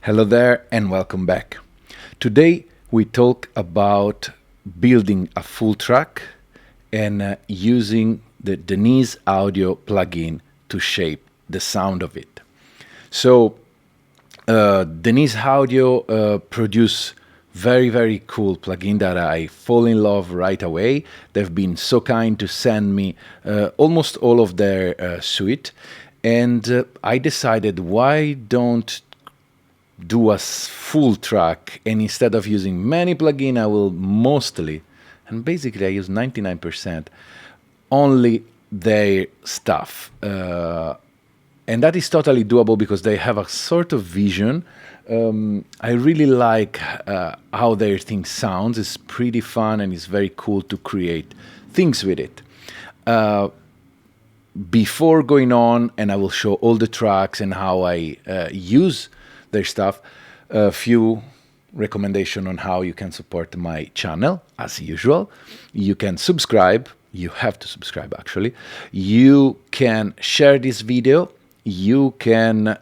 Hello there and welcome back. Today we talk about building a full track and using the Denise audio plugin to shape the sound of it. So Denise Audio produce very cool plugin that I fall in love right away. They've been so kind to send me almost all of their suite, and I decided why don't do a full track, and instead of using many plugins, I will mostly, and basically I use 99% only their stuff. And that is totally doable because they have a sort of vision. I really like how their thing sounds. It's pretty fun and it's very cool to create things with it. Before going on, and I will show all the tracks and how I use their stuff, a few recommendation on how you can support my channel. As usual, you can subscribe. You have to subscribe, actually. You can share this video. You can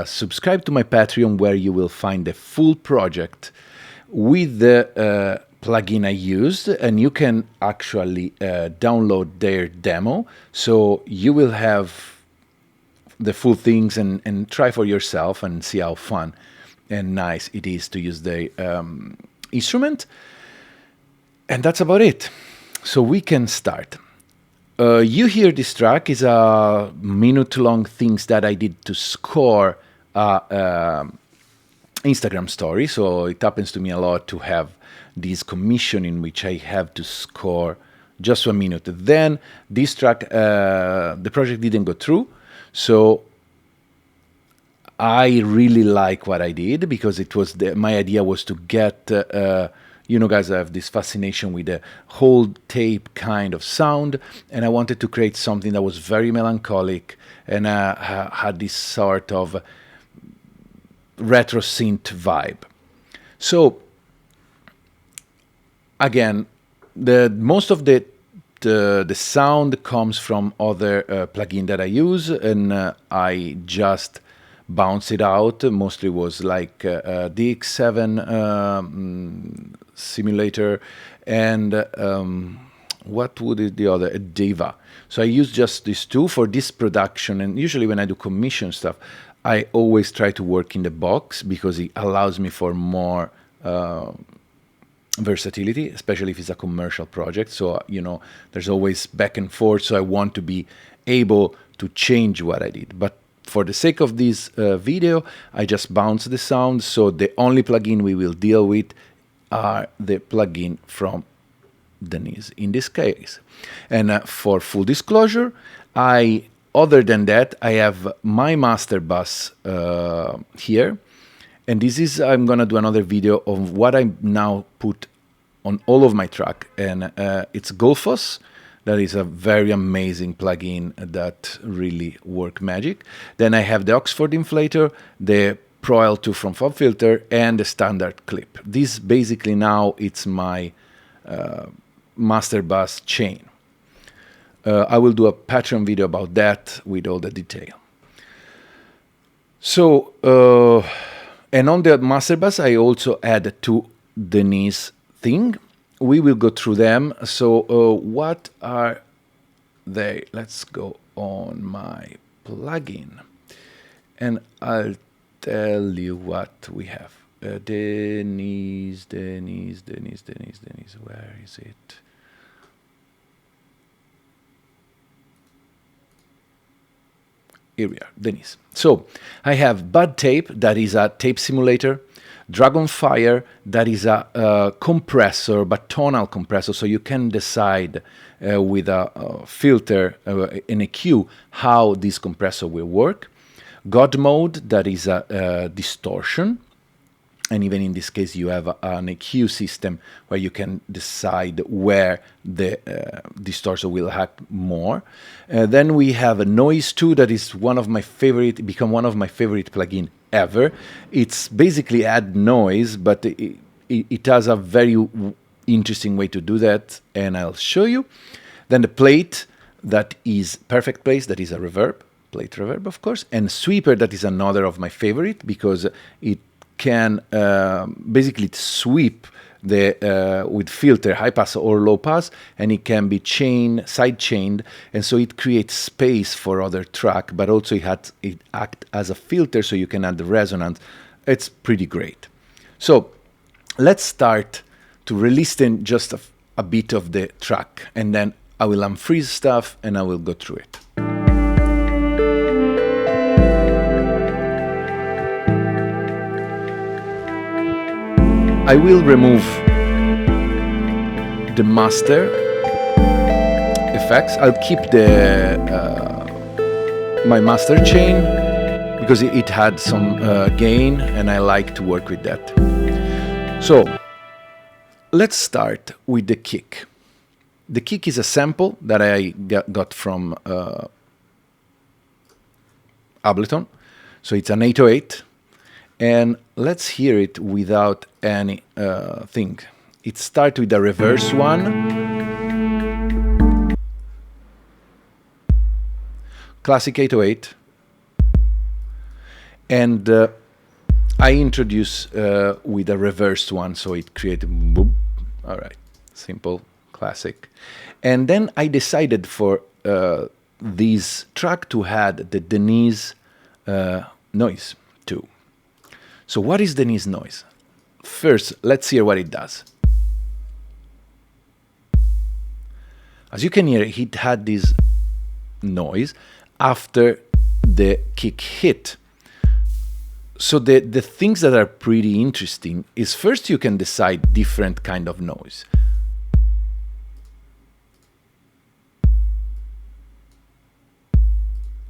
subscribe to my Patreon, where you will find the full project with the plugin I used, and you can actually download their demo, so you will have the full things and try for yourself and see how fun and nice it is to use the instrument. And that's about it. So we can start. You hear this track is a minute-long things that I did to score a Instagram story. So it happens to me a lot to have this commission in which I have to score just 1 minute. Then this track, the project didn't go through. So I really like what I did because it was my idea was to get, guys, I have this fascination with the whole tape kind of sound, and I wanted to create something that was very melancholic and had this sort of retro synth vibe. So again, most of the sound comes from other plugin that I use, and I just bounce it out. Mostly was like DX7 simulator, and what would it the other? A Diva. So I use just these two for this production, and usually when I do commission stuff, I always try to work in the box because it allows me for more versatility, especially if it's a commercial project. So, there's always back and forth. So I want to be able to change what I did. But for the sake of this video, I just bounce the sound. So the only plugin we will deal with are the plugin from Denise in this case. And for full disclosure, other than that, I have my master bus here. And this is, I'm going to do another video of what I now put on all of my track. And it's Golfos. That is a very amazing plugin that really work magic. Then I have the Oxford inflator, the Pro L2 from FabFilter, and the standard clip. This basically now it's my master bus chain. I will do a Patreon video about that with all the detail. So, and on the master bus, I also add two Denise thing. We will go through them. So what are they? Let's go on my plugin, and I'll tell you what we have. Denise. Where is it? Here we are, Denise. So I have Bud Tape, that is a tape simulator. Dragonfire, that is a compressor, but tonal compressor, so you can decide with a filter and a EQ how this compressor will work. God Mode, that is a distortion, and even in this case you have an EQ system where you can decide where the distortion will hack more. Then we have a Noise 2, that is become one of my favorite plugin ever. It's basically add noise, but it has a very interesting way to do that, and I'll show you. Then the Plate, that is Perfect Place, that is a reverb, plate reverb, of course, and Sweeper, that is another of my favorite because it can basically sweep the with filter, high pass or low pass, and it can be side chained, and so it creates space for other track, but also it act as a filter, so you can add the resonance. It's pretty great. So let's start to re-listen just a bit of the track, and then I will unfreeze stuff and I will go through it. I will remove the master effects. I'll keep the my master chain because it had some gain, and I like to work with that. So let's start with the kick. The kick is a sample that I got from Ableton. So it's an 808. And let's hear it without any thing. It starts with a reverse one, classic 808, and I introduce with a reversed one, so it created boop. All right, simple, classic. And then I decided for this track to add the Denise noise too. So what is Denise noise? First, let's hear what it does. As you can hear, it had this noise after the kick hit. So the things that are pretty interesting is, first you can decide different kind of noise.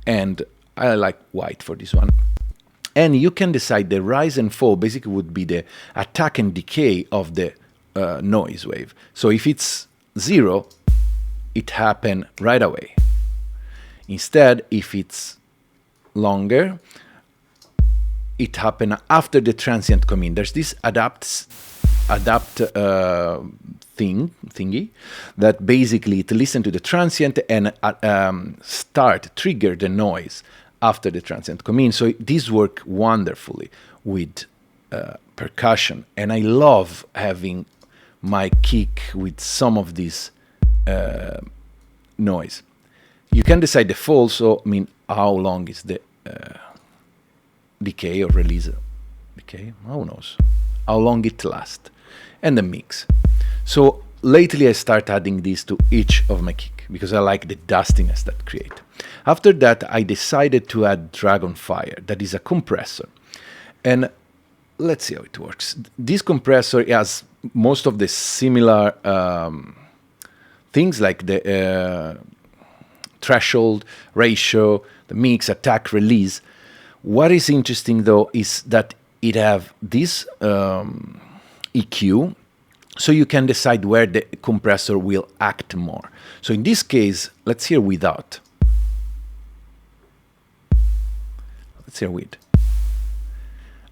And I like white for this one. And you can decide the rise and fall basically would be the attack and decay of the noise wave. So if it's 0, it happens right away. Instead, if it's longer, it happens after the transient come in. There's this adapt thingy that basically it listens to the transient and trigger the noise after the transient come in. So this works wonderfully with percussion, and I love having my kick with some of this noise. You can decide the fall, so I mean how long is the decay or release? Decay? Who knows? How long it lasts, and the mix. So lately I start adding this to each of my kick because I like the dustiness that create. After that, I decided to add Dragonfire, that is a compressor. And let's see how it works. This compressor has most of the similar things like the threshold, ratio, the mix, attack, release. What is interesting though is that it have this EQ, so you can decide where the compressor will act more. So in this case, let's hear without. Let's hear with.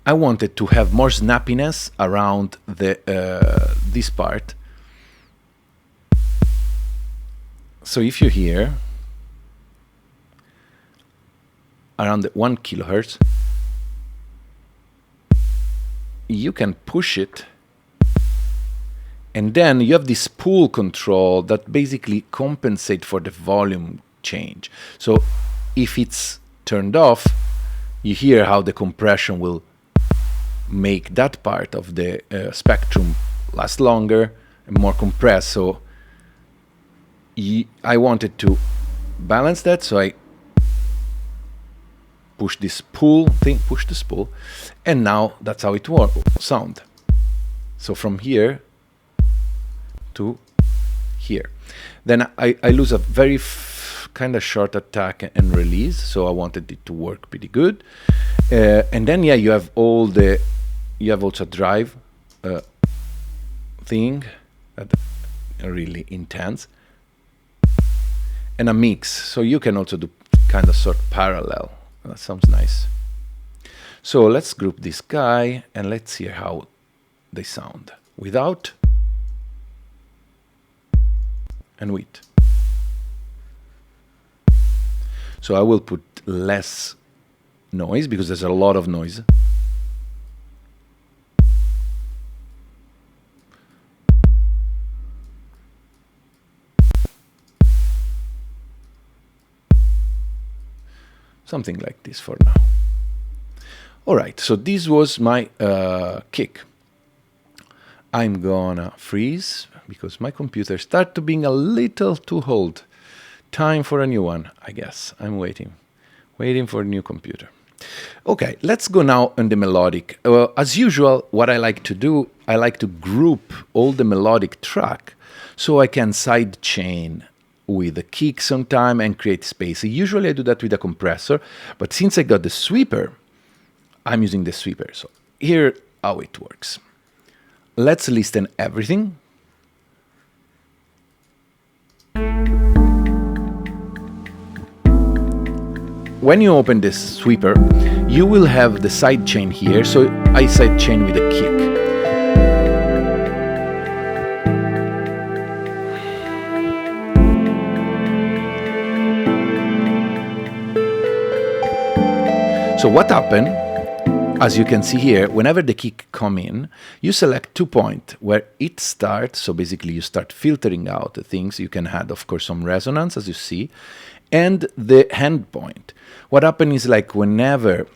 I wanted to have more snappiness around the this part. So if you hear around the 1 kilohertz, you can push it, and then you have this pull control that basically compensates for the volume change. So if it's turned off, you hear how the compression will make that part of the spectrum last longer and more compressed. So I wanted to balance that, so I push this pull thing, push this pull, and now that's how it sound. So from here to here. Then I lose a very kind of short attack and release, so I wanted it to work pretty good. And then yeah, you have also a drive thing that really intense, and a mix, so you can also do kind of sort parallel. That sounds nice. So let's group this guy and let's hear how they sound without and with. So I will put less noise because there's a lot of noise. something like this for now. All right, so this was my kick. I'm gonna freeze because my computer started to being a little too old. Time for a new one, I guess. I'm waiting for a new computer. Okay, let's go now on the melodic. As usual, what I like to do, I like to group all the melodic track so I can sidechain with the kick sometime and create space. Usually I do that with a compressor, but since I got the sweeper, I'm using the sweeper. So here how it works. Let's listen everything. When you open this sweeper, you will have the sidechain here. So I sidechain with a kick. So what happened, as you can see here, whenever the kick come in, you select 2 points where it starts. So basically you start filtering out the things. You can add, of course, some resonance, as you see, and the end point. What happens is like whenever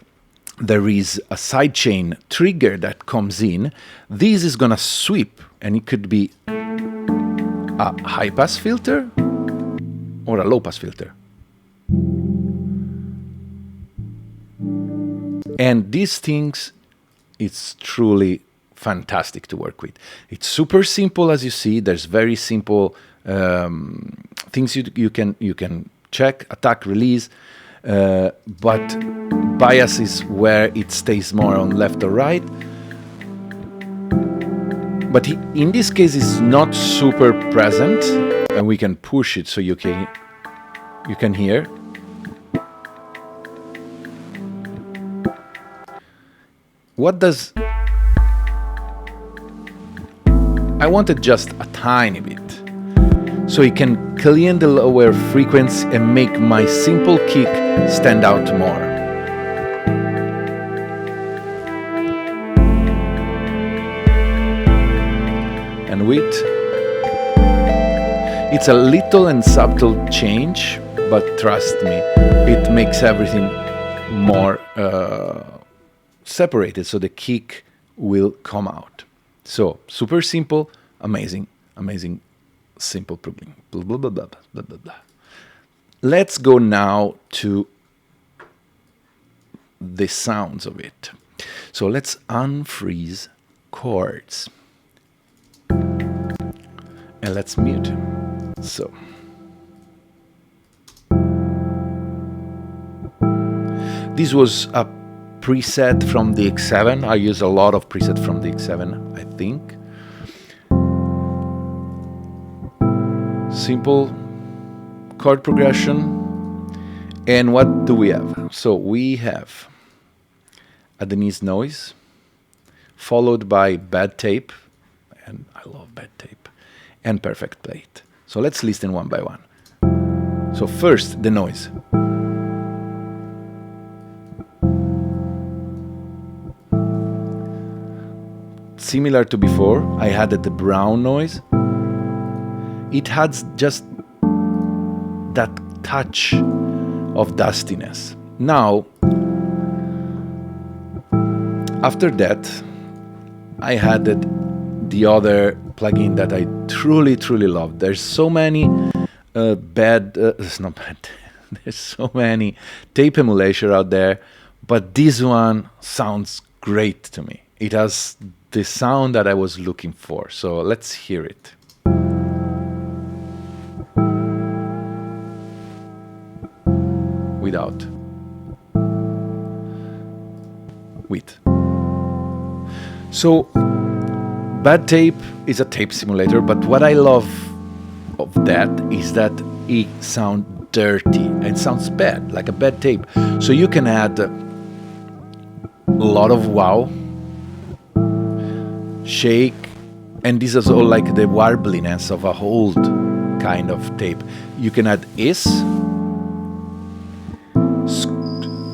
there is a sidechain trigger that comes in, this is gonna sweep, and it could be a high pass filter or a low pass filter. And these things, it's truly fantastic to work with. It's super simple, as you see. There's very simple things you can check, attack, release, but bias is where it stays more on left or right. But in this case, it's not super present, and we can push it so you can hear. What does... I wanted just a tiny bit, so it can clean the lower frequency and make my simple kick stand out more. And with... It's a little and subtle change, but trust me, it makes everything more separated, so the kick will come out. So super simple, amazing, simple plugin. Blah, blah, blah, blah, blah, blah, blah. Let's go now to the sounds of it. So let's unfreeze chords and let's mute. So this was a preset from the X7. I use a lot of presets from the X7, I think. Simple chord progression. And what do we have? So we have a Denise noise, followed by bad tape, and I love bad tape, and perfect plate. So let's listen one by one. So first, the noise. Similar to before, I had the brown noise. It has just that touch of dustiness. Now, after that, I had the other plugin that I truly love. There's so many it's not bad. There's so many tape emulation out there, but this one sounds great to me. It has the sound that I was looking for. So let's hear it. Without. With. So bad tape is a tape simulator, but what I love of that is that it sounds dirty. It sounds bad, like a bad tape. So you can add a lot of wow, shake, and this is all like the warbliness of a old kind of tape. You can add hiss.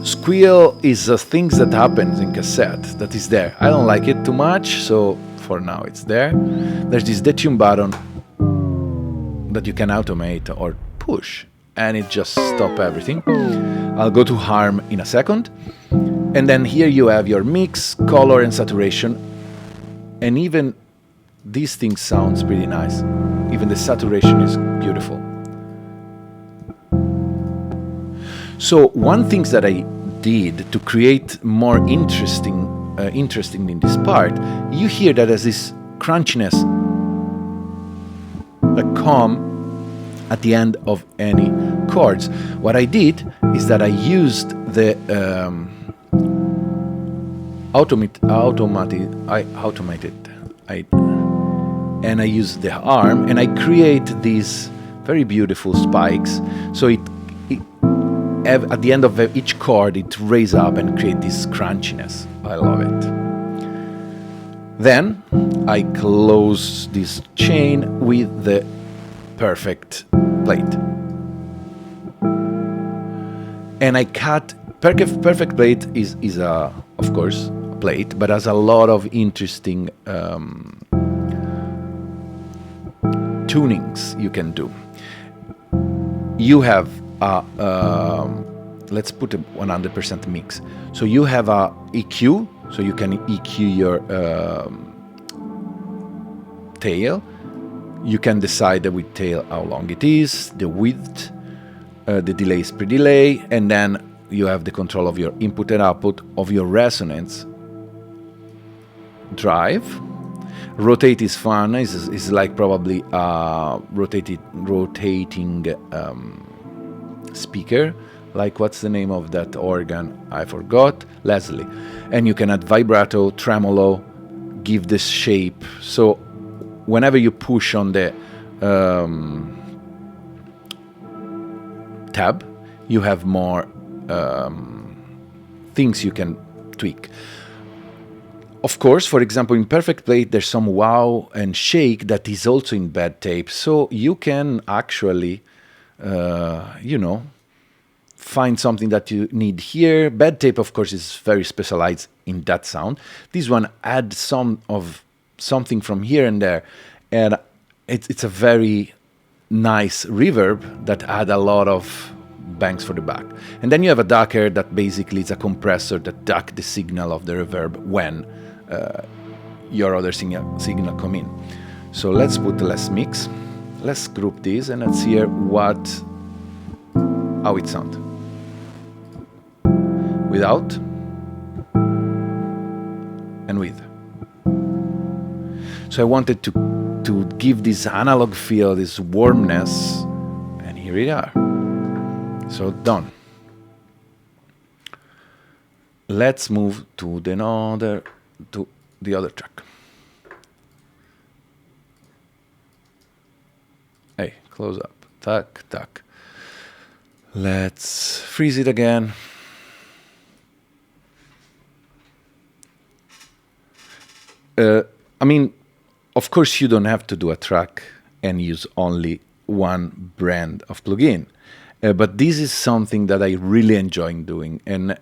Squeal is a thing that happens in cassette that is there. I don't like it too much, so for now it's there. There's this detune button that you can automate or push, and it just stops everything. I'll go to harm in a second. And then here you have your mix, color, and saturation. And even these things sounds pretty nice. Even the saturation is beautiful. So one thing that I did to create more interesting in this part, you hear that as this crunchiness, a calm at the end of any chords. What I did is that I used the and I use the arm and I create these very beautiful spikes. So at the end of each chord, it raises up and create this crunchiness. I love it. Then I close this chain with the perfect plate. And I cut, perfect plate is of course, a plate, but has a lot of interesting tunings you can do. You have let's put a 100% mix. So you have a EQ, so you can EQ your tail. You can decide with tail how long it is, the width, the delay is pre-delay, and then you have the control of your input and output, of your resonance drive. Rotate is fun. Is like probably a rotating speaker. Like, what's the name of that organ? I forgot. Leslie. And you can add vibrato, tremolo, give this shape. So whenever you push on the tab, you have more things you can tweak. Of course, for example, in Perfect Plate, there's some wow and shake that is also in bad tape. So you can actually, find something that you need here. Bad tape, of course, is very specialized in that sound. This one adds something from here and there. And it's a very nice reverb that add a lot of bangs for the back. And then you have a ducker that basically is a compressor that duck the signal of the reverb when your other signal come in. So let's put less mix. Let's group these and let's hear how it sounds. Without and with. So I wanted to give this analog feel, this warmness, and here we are. So done. Let's move to the other track. Hey, close up. Tack, tack. Let's freeze it again. Of course, you don't have to do a track and use only one brand of plugin. But this is something that I really enjoy doing. And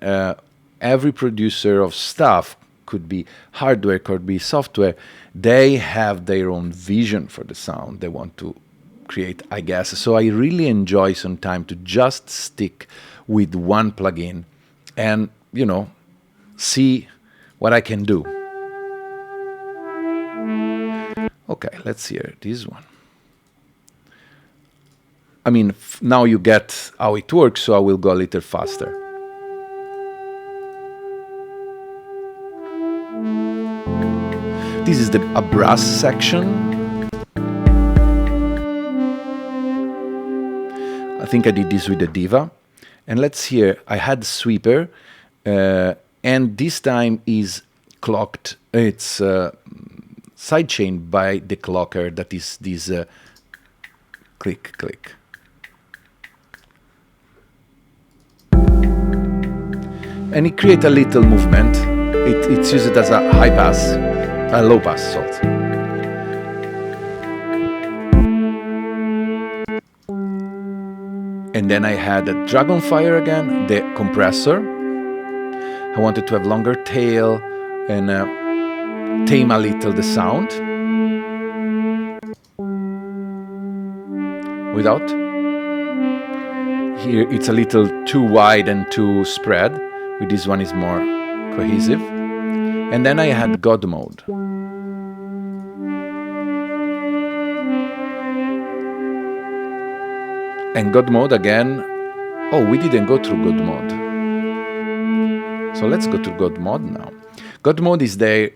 every producer of stuff, could be hardware, could be software, they have their own vision for the sound they want to create, I guess. So I really enjoy sometimes to just stick with one plugin and, see what I can do. Okay, let's hear this one. Now you get how it works, so I will go a little faster. This is a brass section. I think I did this with the Diva. And let's hear, I had sweeper, and this time is clocked. It's sidechained by the clocker that is this click, click. And it creates a little movement. It's used as a high pass, a low pass also. And then I had a Dragonfire again, the compressor. I wanted to have longer tail and tame a little the sound. Without. here it's a little too wide and too spread. With this one is more cohesive. And then I had God mode. And God mode again. Oh, we didn't go through God mode. So let's go to God mode now. God mode is the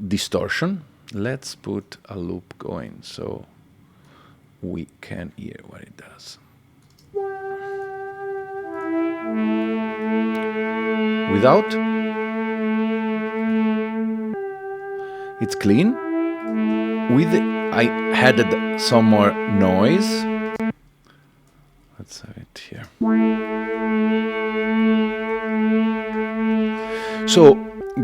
distortion. Let's put a loop going so we can hear what it does. Without, it's clean. With I added some more noise. Let's have it here. So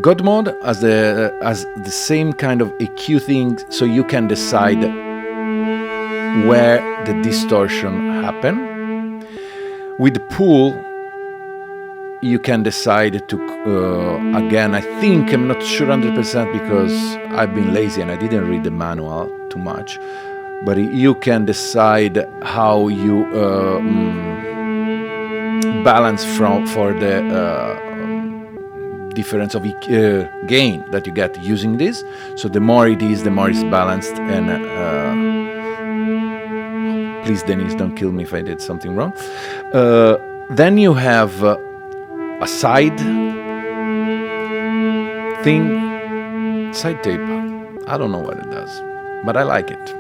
God mode has the same kind of EQ thing, so you can decide where the distortion happen. With pool, you can decide to again. I think I'm not sure 100% because I've been lazy and I didn't read the manual too much. But you can decide how you balance for the difference of gain that you get using this. So the more it is, the more it's balanced. And please, Denise, don't kill me if I did something wrong. Then you have a side thing, side tape. I don't know what it does, but I like it.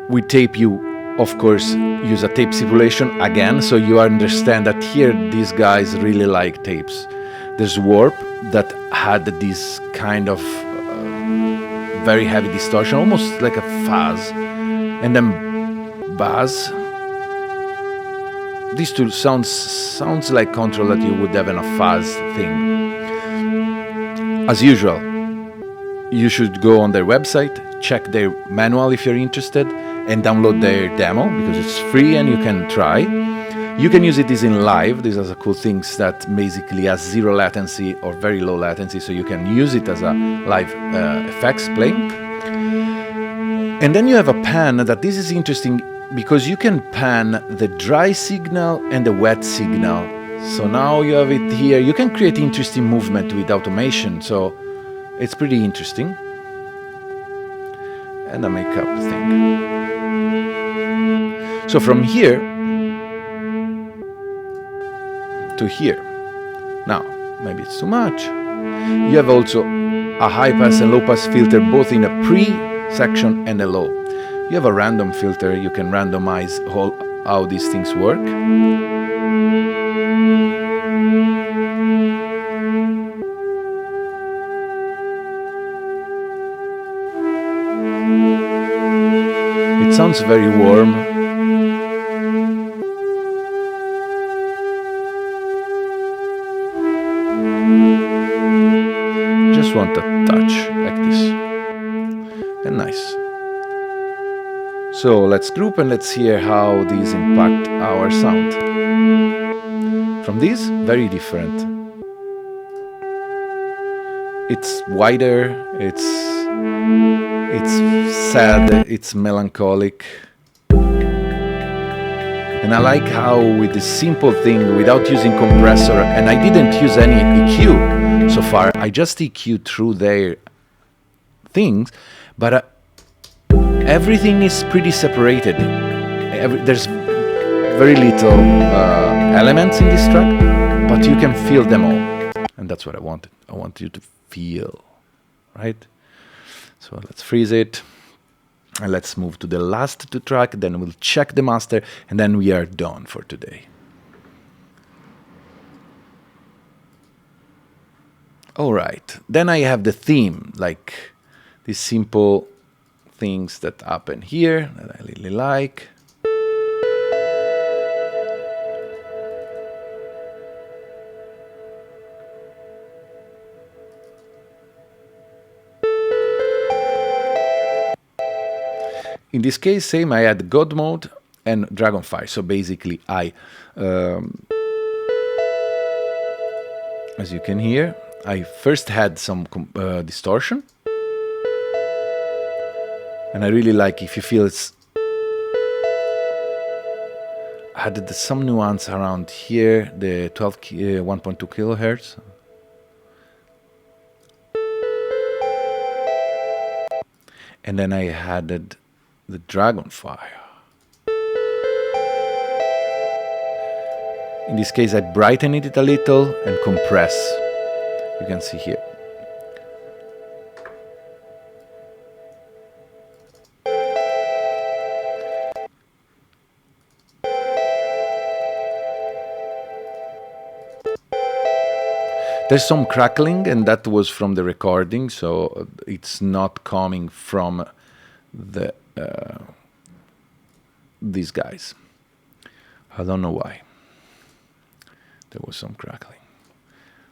With tape, you, of course, use a tape simulation again, so you understand that here these guys really like tapes. There's Warp that had this kind of very heavy distortion, almost like a fuzz, and then Buzz. These two sounds like control that you would have in a fuzz thing. As usual, you should go on their website, check their manual if you're interested, and download their demo because it's free and you can try. You can use it as in live. These are the cool things that basically has zero latency or very low latency, so you can use it as a live effects playing. And then you have a pan that this is interesting because you can pan the dry signal and the wet signal. So now you have it here. You can create interesting movement with automation, so it's pretty interesting. And a makeup thing. So from here to here. Now, maybe it's too much. You have also a high pass and low pass filter both in a pre section and a low. You have a random filter, you can randomize how these things work. It sounds very warm. Just want a touch like this. And nice. So let's group and let's hear how these impact our sound. From this, very different. It's wider, it's sad, it's melancholic. And I like how with this simple thing, without using compressor, and I didn't use any EQ so far, I just EQ through their things, but everything is pretty separated. There's very little elements in this track, but you can feel them all. And that's what I wanted. I want you to feel, right? So let's freeze it. And let's move to the last two track, then we'll check the master, and then we are done for today. All right, then I have the theme, like these simple things that happen here that I really like. In this case, same, I had God mode and Dragonfire. So basically, as you can hear, I first had some distortion. And I really like, if you feel it's added some nuance around here, the 1.2 kilohertz. And then I added the Dragonfire. In this case, I brightened it a little and compress. You can see here. There's some crackling, and that was from the recording, so it's not coming from the these guys. I don't know why. There was some crackling.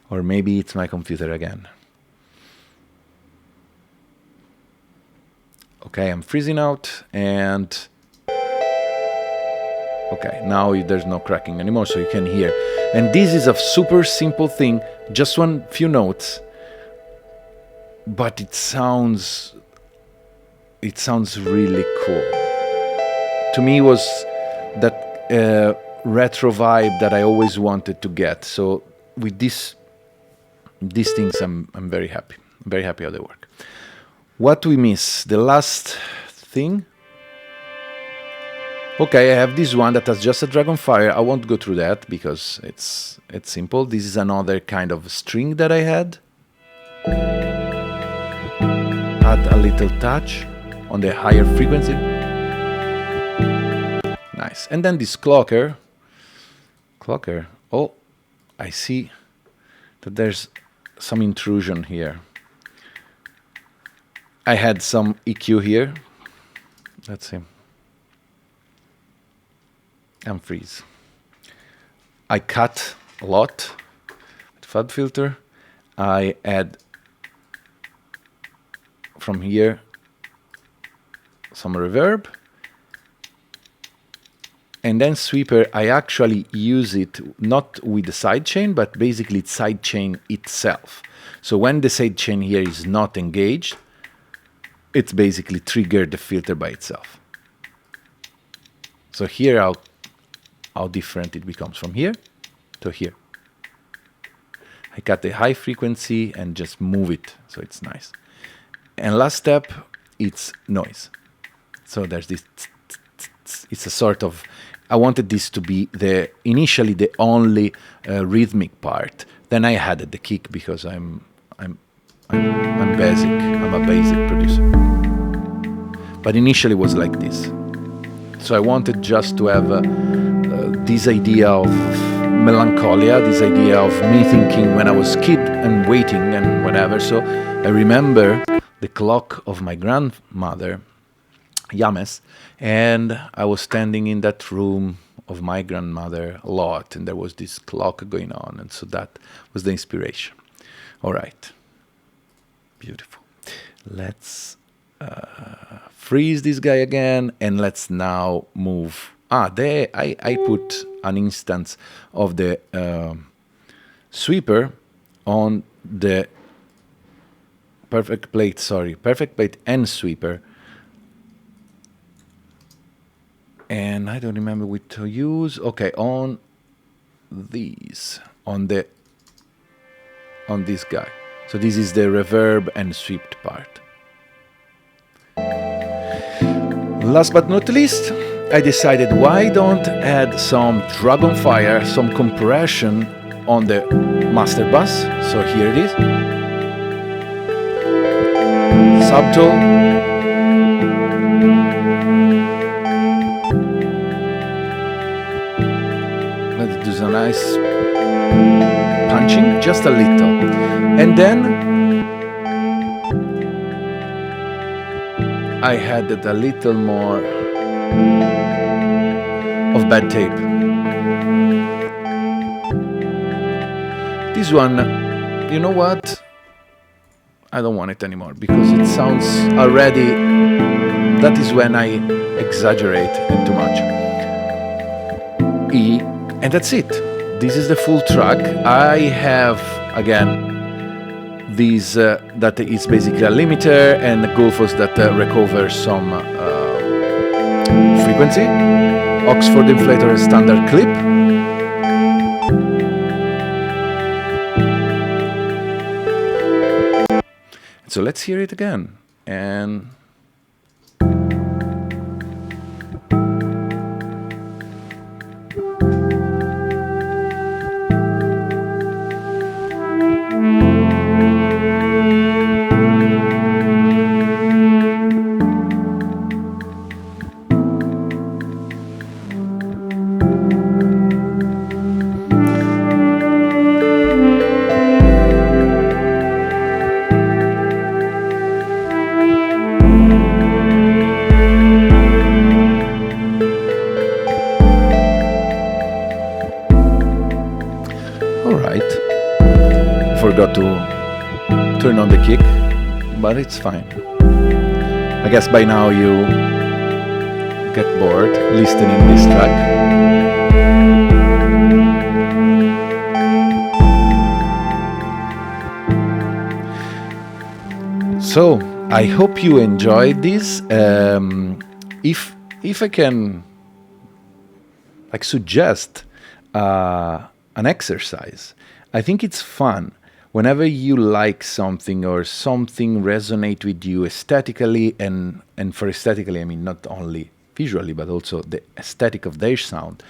Or maybe it's my computer again. Okay, I'm freezing out, and okay, now there's no cracking anymore, so you can hear. And this is a super simple thing, just few notes, but it sounds really cool. To me, it was that retro vibe that I always wanted to get. So with these things, I'm very happy. I'm very happy how they work. What we miss? The last thing. Okay, I have this one that has just a Dragonfire. I won't go through that because it's simple. This is another kind of string that I had. Add a little touch on the higher frequency. Nice. And then this clocker. Oh, I see that there's some intrusion here. I had some EQ here. Let's see. And freeze. I cut a lot with FUD filter. I add from here some reverb. And then sweeper, I actually use it not with the sidechain, but basically it's sidechain itself. So when the sidechain here is not engaged, it's basically triggered the filter by itself. So here how different it becomes from here to here. I cut the high frequency and just move it, so it's nice. And last step, it's noise. So there's this, it's a sort of, I wanted this to be initially the only rhythmic part. Then I added the kick because I'm basic. I'm a basic producer. But initially it was like this. So I wanted just to have this idea of melancholia, this idea of me thinking when I was a kid and waiting and whatever. So I remember the clock of my grandmother, Yames, and I was standing in that room of my grandmother a lot, and there was this clock going on, and so that was the inspiration. All right. Beautiful. Let's freeze this guy again, and let's now move. There I put an instance of the sweeper on the perfect plate and sweeper. And I don't remember which to use. Okay, on this guy. So this is the reverb and swept part. Last but not least, I decided why don't add some Dragonfire, some compression on the master bus. So here it is. Subtle. Let's do some nice punching, just a little. And then I added a little more of bad tape. This one, you know what? I don't want it anymore because it sounds already, that is when I exaggerate too much. And that's it. This is the full track. I have, again, this that is basically a limiter and Gullfoss that recovers some frequency. Oxford Inflator standard clip. So let's hear it again. And forgot to turn on the kick, but it's fine. I guess by now you get bored listening this track. So I hope you enjoyed this. If I can suggest an exercise, I think it's fun. Whenever you like something or something resonate with you aesthetically, and for aesthetically I mean not only visually but also the aesthetic of their sound,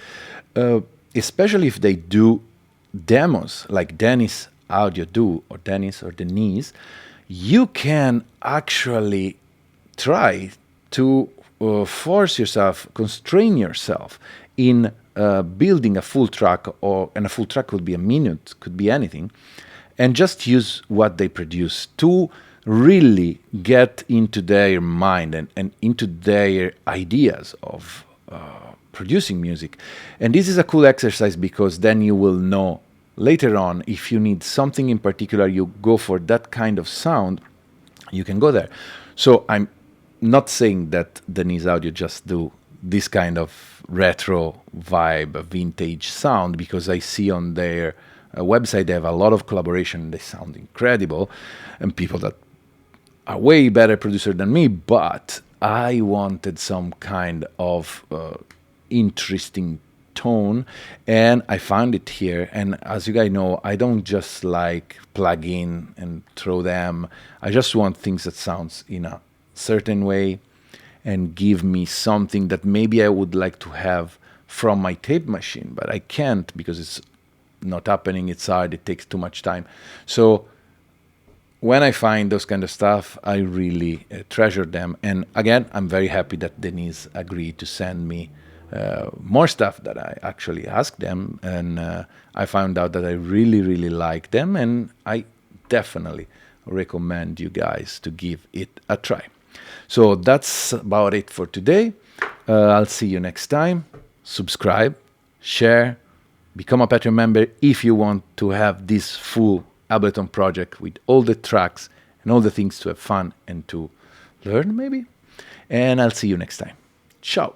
especially if they do demos like Denise Audio do, or Denise, you can actually try to force yourself, constrain yourself in building a full track, and a full track could be a minute, could be anything, and just use what they produce to really get into their mind and into their ideas of producing music. And this is a cool exercise because then you will know later on if you need something in particular, you go for that kind of sound, you can go there. So I'm not saying that Denise Audio just do this kind of retro vibe, vintage sound, because I see on their website they have a lot of collaboration. They sound incredible, and people that are way better producer than me. But I wanted some kind of interesting tone, and I found it here. And as you guys know, I don't just like plug in and throw them. I just want things that sounds in a certain way and give me something that maybe I would like to have from my tape machine, but I can't because it's not happening. It's hard. It takes too much time. So when I find those kind of stuff, I really treasure them. And again, I'm very happy that Denise agreed to send me more stuff that I actually asked them. And I found out that I really, really like them. And I definitely recommend you guys to give it a try. So that's about it for today. I'll see you next time. Subscribe, share, become a Patreon member if you want to have this full Ableton project with all the tracks and all the things to have fun and to learn maybe. And I'll see you next time. Ciao.